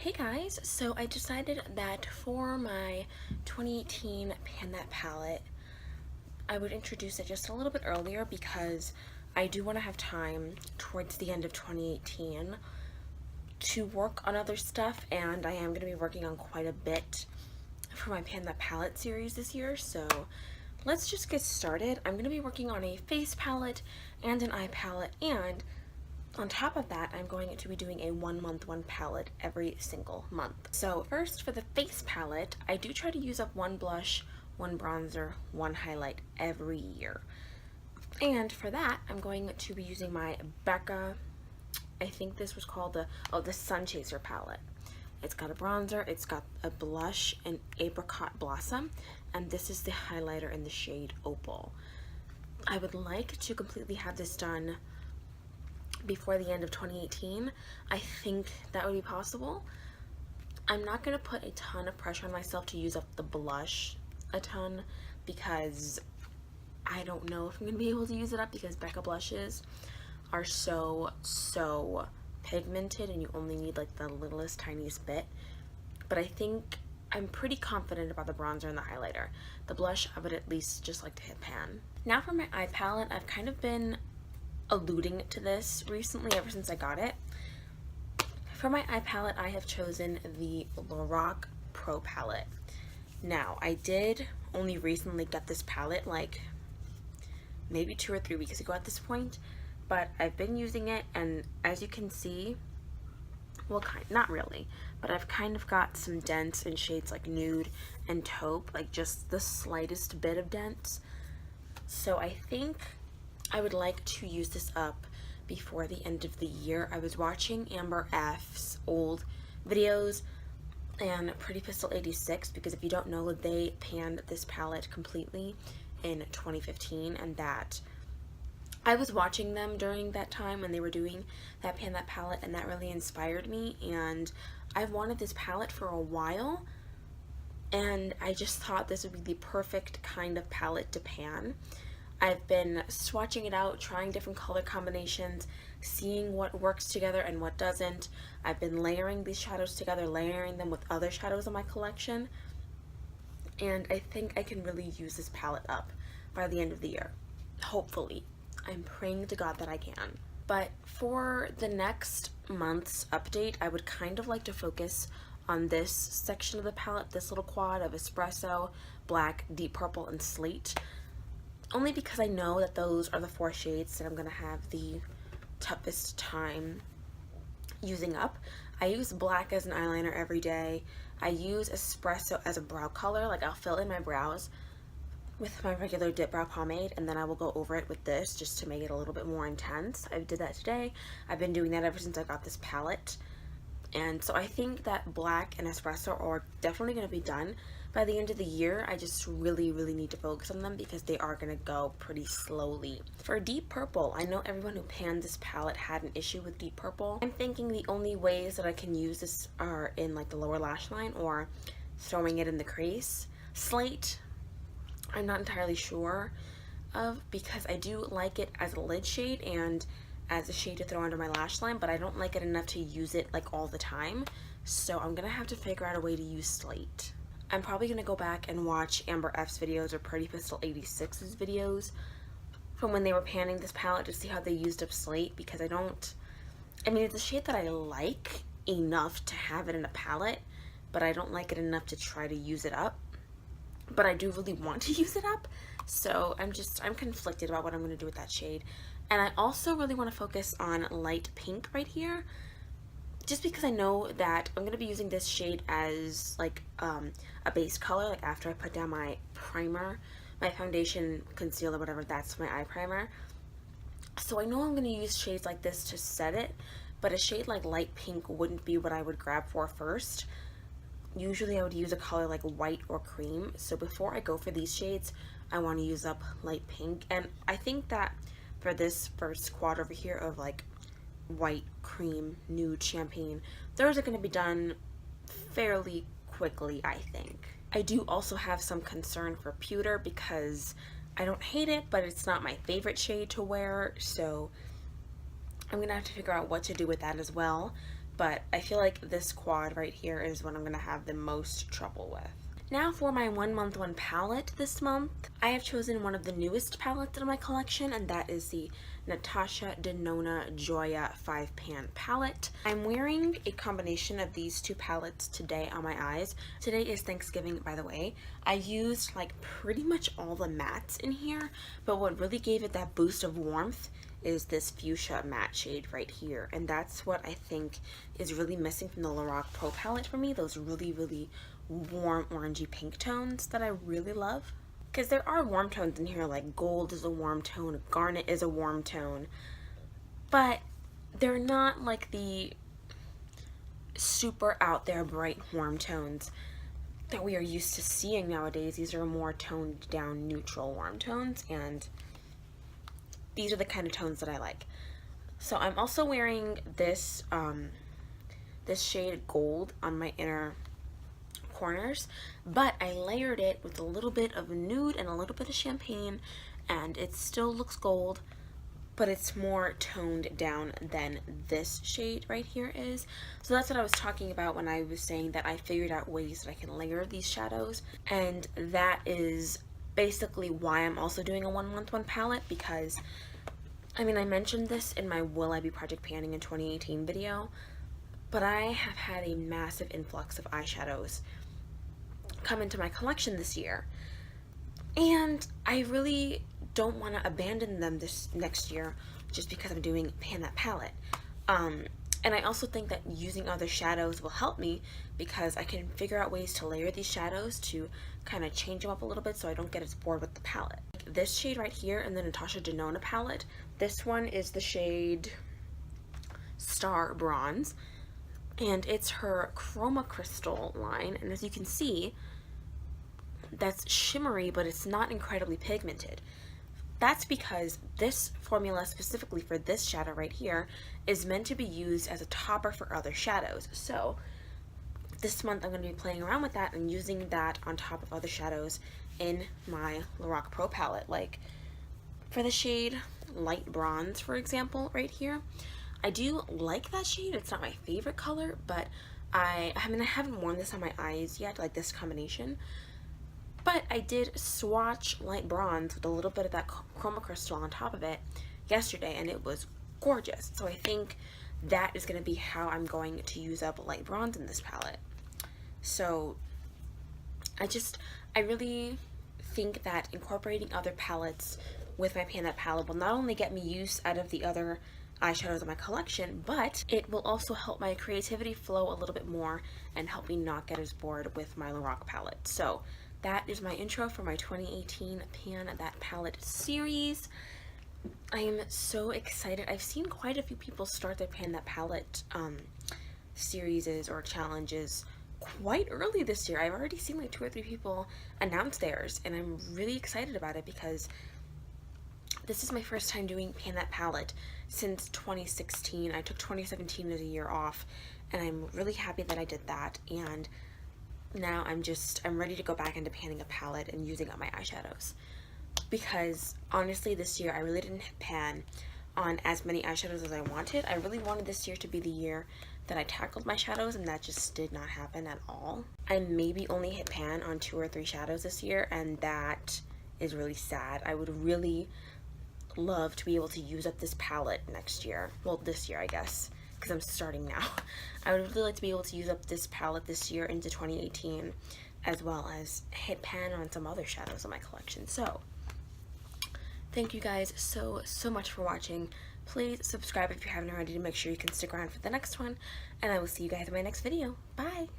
Hey guys, so I decided that for my 2018 Pan That palette, I would introduce it just a little bit earlier because I do want to have time towards the end of 2018 to work on other stuff, and I am going to be working on quite a bit for my Pan That palette series this year, so let's just get started. I'm going to be working on a face palette and an eye palette, and on top of that, I'm going to be doing a 1 month, 1 palette every single month. So first, for the face palette, I do try to use up 1 blush, 1 bronzer, 1 highlight every year. And for that, I'm going to be using my Becca, I think this was called the Sun Chaser palette. It's got a bronzer, it's got a blush, an apricot blossom, and this is the highlighter in the shade Opal. I would like to completely have this done before the end of 2018. I think that would be possible. I'm not going to put a ton of pressure on myself to use up the blush a ton because I don't know if I'm going to be able to use it up because Becca blushes are so pigmented and you only need like the littlest tiniest bit. But I think I'm pretty confident about the bronzer and the highlighter. The blush I would at least just like to hit pan. Now for my eye palette, I've kind of been alluding to this recently ever since I got it. For my eye palette, I have chosen the Lorac Pro palette. Now, I did only recently get this palette, like maybe 2 or 3 weeks ago at this point, but I've been using it, and as you can see, well, not really, but I've kind of got some dents in shades like nude and taupe, like just the slightest bit of dents. So I think I would like to use this up before the end of the year. I was watching Amber F's old videos and Pretty Pistol 86 because if you don't know, they panned this palette completely in 2015, and that I was watching them during that time when they were doing that Pan That palette, and that really inspired me, and I've wanted this palette for a while, and I just thought this would be the perfect kind of palette to pan. I've been swatching it out, trying different color combinations, seeing what works together and what doesn't. I've been layering these shadows together, layering them with other shadows in my collection, and I think I can really use this palette up by the end of the year. Hopefully. I'm praying to God that I can. But for the next month's update, I would kind of like to focus on this section of the palette, this little quad of Espresso, Black, Deep Purple, and Slate. Only because I know that those are the 4 shades that I'm going to have the toughest time using up. I use black as an eyeliner every day. I use Espresso as a brow color, like I'll fill in my brows with my regular dip brow pomade, and then I will go over it with this just to make it a little bit more intense. I did that today. I've been doing that ever since I got this palette. And so I think that black and Espresso are definitely going to be done by the end of the year. I just really need to focus on them because they are going to go pretty slowly. For Deep Purple, I know everyone who panned this palette had an issue with Deep Purple. I'm thinking the only ways that I can use this are in like the lower lash line or throwing it in the crease. Slate, I'm not entirely sure of because I do like it as a lid shade and as a shade to throw under my lash line, but I don't like it enough to use it like all the time, so I'm gonna have to figure out a way to use Slate. I'm probably gonna go back and watch Amber F's videos or Pretty Pistol 86's videos from when they were panning this palette to see how they used up Slate, because I mean it's a shade that I like enough to have it in a palette, but I don't like it enough to try to use it up. But I do really want to use it up, so I'm conflicted about what I'm going to do with that shade. And I also really want to focus on light pink right here, just because I know that I'm going to be using this shade as like a base color, like after I put down my primer, my foundation, concealer, whatever, that's my eye primer. So I know I'm going to use shades like this to set it, but a shade like light pink wouldn't be what I would grab for first. Usually I would use a color like white or cream, so before I go for these shades, I want to use up light pink. And I think that for this first quad over here of like white, cream, nude, champagne, those are going to be done fairly quickly, I think. I do also have some concern for pewter because I don't hate it, but it's not my favorite shade to wear, so I'm going to have to figure out what to do with that as well. but I feel like this quad right here is what I'm going to have the most trouble with. Now for my 1 month 1 palette this month, I have chosen one of the newest palettes in my collection, and that is the Natasha Denona Joya 5-pan palette. I'm wearing a combination of these two palettes today on my eyes. Today is Thanksgiving, by the way. I used like pretty much all the mattes in here, but what really gave it that boost of warmth is this fuchsia matte shade right here, and that's what I think is really missing from the Lorac Pro palette for me, those really warm orangey pink tones that I really love. Because there are warm tones in here, like gold is a warm tone, garnet is a warm tone, but they're not like the super out there bright warm tones that we are used to seeing nowadays. These are more toned down neutral warm tones, and these are the kind of tones that I like. So I'm also wearing this this shade gold on my inner corners, but I layered it with a little bit of nude and a little bit of champagne, and it still looks gold, but it's more toned down than this shade right here is. So that's what I was talking about when I was saying that I figured out ways that I can layer these shadows, and that is basically why I'm also doing a 1 month 1 palette, because I mean, I mentioned this in my Will I Be Project Panning in 2018 video, but I have had a massive influx of eyeshadows come into my collection this year, and I really don't want to abandon them this next year just because I'm doing Pan That palette. And I also think that using other shadows will help me, because I can figure out ways to layer these shadows to kind of change them up a little bit so I don't get as bored with the palette. This shade right here in the Natasha Denona palette, this one is the shade Star Bronze, and it's her Chroma Crystal line, and as you can see, that's shimmery, but it's not incredibly pigmented. That's because this formula, specifically for this shadow right here, is meant to be used as a topper for other shadows. So this month I'm going to be playing around with that and using that on top of other shadows in my Lorac Pro palette. Like for the shade Light Bronze, for example, right here, I do like that shade. It's not my favorite color, but I haven't worn this on my eyes yet, like this combination. But I did swatch Light Bronze with a little bit of that Chroma Crystal on top of it yesterday, and it was gorgeous. So I think that is going to be how I'm going to use up Light Bronze in this palette. So I really think that incorporating other palettes with my Pan That palette will not only get me use out of the other eyeshadows in my collection, but it will also help my creativity flow a little bit more and help me not get as bored with my Lorac palette. So that is my intro for my 2018 Pan That palette series. I am so excited. I've seen quite a few people start their Pan That palette series or challenges quite early this year. I've already seen like 2 or 3 people announce theirs, and I'm really excited about it because this is my first time doing Pan That palette since 2016. I took 2017 as a year off, and I'm really happy that I did that, and now I'm ready to go back into panning a palette and using up my eyeshadows, because honestly this year I really didn't pan on as many eyeshadows as I wanted. I really wanted this year to be the year that I tackled my shadows, and that just did not happen at all. I maybe only hit pan on 2 or 3 shadows this year, and that is really sad. I would really love to be able to use up this palette next year. Well, this year I guess, because I'm starting now. I would really like to be able to use up this palette this year into 2018, as well as hit pan on some other shadows in my collection. So thank you guys so much for watching. Please subscribe if you haven't already to make sure you can stick around for the next one, and I will see you guys in my next video. Bye!